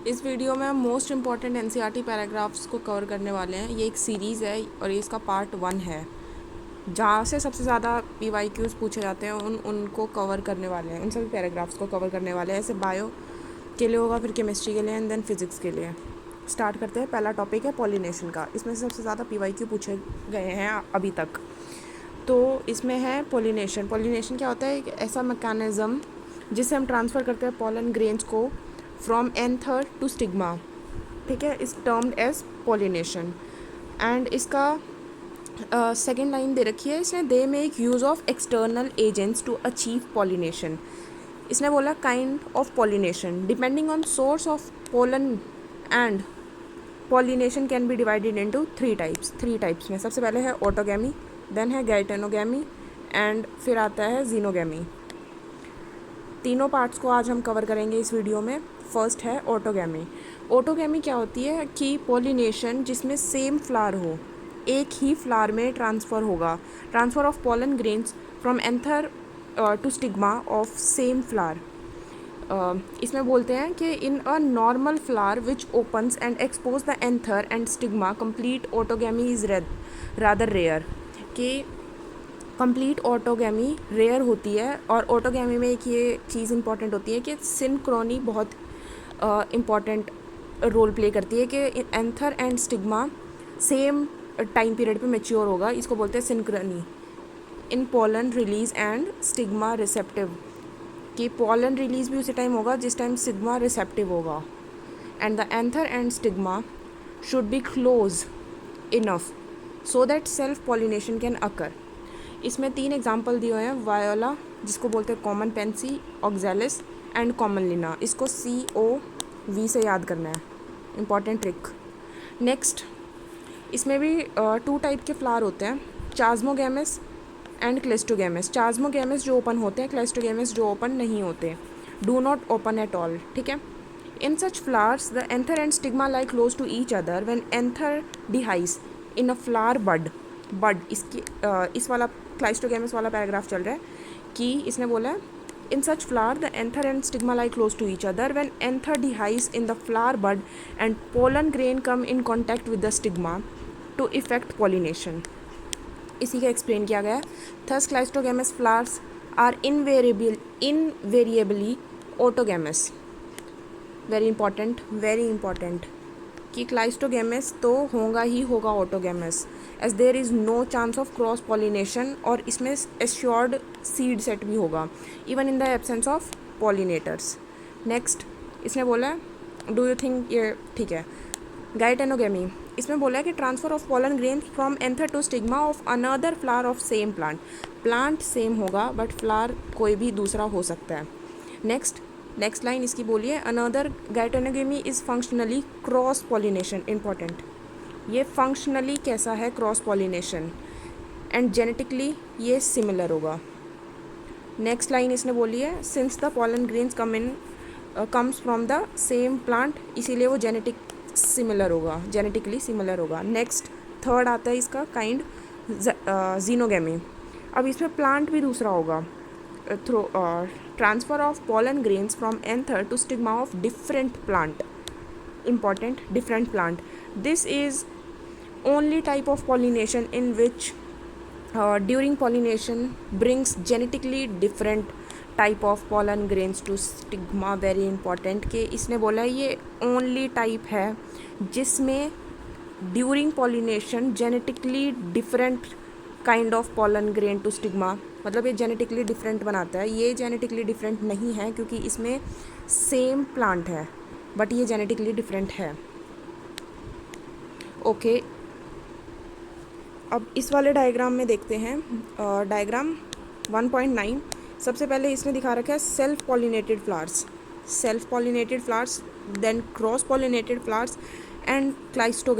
इस वीडियो में हम मोस्ट इम्पॉर्टेंट एनसीईआरटी पैराग्राफ्स को कवर करने वाले हैं। ये एक सीरीज़ है और ये इसका पार्ट 1 है, जहाँ से सबसे ज़्यादा पीवाईक्यूज़ पूछे जाते हैं उनको कवर करने वाले हैं, उन सभी पैराग्राफ्स को कवर करने वाले हैं। ऐसे बायो के लिए होगा, फिर केमिस्ट्री के लिए एंड देन फिज़िक्स के लिए। स्टार्ट करते हैं। पहला टॉपिक है पॉलिनेशन का। इसमें से सबसे ज़्यादा पीवाईक्यू पूछे गए हैं अभी तक। तो इसमें है पॉलिनेशन। पॉलिनेशन क्या होता है? एक ऐसा मैकेनिज़्म जिससे हम ट्रांसफ़र करते हैं पॉलन ग्रेन्स को फ्रॉम एंथर टू स्टिग्मा, ठीक है, इस टर्म्ड एज पॉलिनेशन। एंड इसका सेकेंड लाइन दे रखी है इसने, they make use of external agents to achieve pollination. इसने बोला kind of pollination depending on source of pollen and pollination can be divided into three types में। सबसे पहले है ऑटोगैमी, देन है गैइटेनोगैमी एंड फिर आता है जीनोगैमी। तीनों पार्ट्स को आज हम कवर करेंगे इस वीडियो में। फर्स्ट है ऑटोगैमी। ऑटोगैमी क्या होती है कि पॉलिनेशन जिसमें सेम फ्लावर हो, एक ही फ्लावर में ट्रांसफ़र होगा, transfer of pollen grains from anther to stigma of same flower. इसमें बोलते हैं कि in a normal flower which opens and expose the anther and stigma complete autogamy is rather rare. कि कंप्लीट ऑटोगैमी रेयर होती है। और autogamy में एक ये चीज़ इंपॉर्टेंट होती है कि सिनक्रोनी बहुत इम्पॉर्टेंट रोल प्ले करती है कि anther and stigma same time period पे मैच्योर होगा। इसको बोलते हैं synchrony in pollen release and stigma receptive. कि पोलन रिलीज भी उसी टाइम होगा जिस टाइम स्टिग्मा रिसेप्टिव होगा। And the anther and stigma should be close enough so that self pollination can occur. इसमें 3 एग्जाम्पल दिए हुए हैं। वायोला, जिसको बोलते हैं common pansy, oxalis and commelina. इसको COV से याद करना है, इम्पॉर्टेंट ट्रिक। नेक्स्ट, इसमें भी 2 टाइप के फ्लावर होते हैं, चास्मोगैमस एंड क्लेस्टोगैमस। चास्मोगैमस जो ओपन होते हैं, क्लेस्टोगैमस जो ओपन नहीं होते, do not open at all, ठीक है। In such flowers the anther and stigma lie close to each other when anther dehisce in a flower bud. इसकी इस वाला क्लाइस्टोगैमस वाला पैराग्राफ चल रहा है कि इसने बोला है in such flower the anther and stigma lie close to each other when anther dehisce in the flower bud and pollen grain come in contact with the stigma to effect pollination. इसी का explain किया गया है। Thus cleistogamous flowers are invariably autogamous. Very important कि cleistogamous तो होगा ही होगा autogamous, as there is no chance of cross pollination. और इसमें एश्योर्ड सीड सेट भी होगा even in the absence of pollinators. Next, इसने बोला है, डू यू थिंक ये ठीक है? गाइटेनोगैमी। इसमें बोला है कि transfer of pollen grain from anther to stigma of another flower of same plant same होगा बट फ्लावर कोई भी दूसरा हो सकता है। नेक्स्ट लाइन इसकी बोलिए, another geitonogamy is functionally cross pollination. Important, ये फंक्शनली कैसा है? Cross pollination. एंड जेनेटिकली ये सिमिलर होगा। नेक्स्ट लाइन इसने बोली है, since the pollen grains comes from the same plant, इसीलिए वो जेनेटिकली सिमिलर होगा। नेक्स्ट, थर्ड आता है इसका काइंड, जीनोगेमी। अब इसमें प्लांट भी दूसरा होगा, through transfer of pollen grains from anther to stigma of different plant. Important, different plant. This is only type of pollination in which during pollination brings genetically different type of pollen grains to stigma. Very important कि इसने बोला है ये only type है जिसमें during pollination genetically different kind of pollen grain to stigma, मतलब ये genetically different बनाता है। ये जेनेटिकली डिफरेंट नहीं है क्योंकि इसमें सेम प्लांट है, बट ये जेनेटिकली डिफरेंट है। ओके, अब इस वाले डायग्राम में देखते हैं। डायग्राम 1.9। सबसे पहले इसने दिखा रखा है self pollinated flowers, then cross pollinated flowers and क्लाइस्टोगैमी।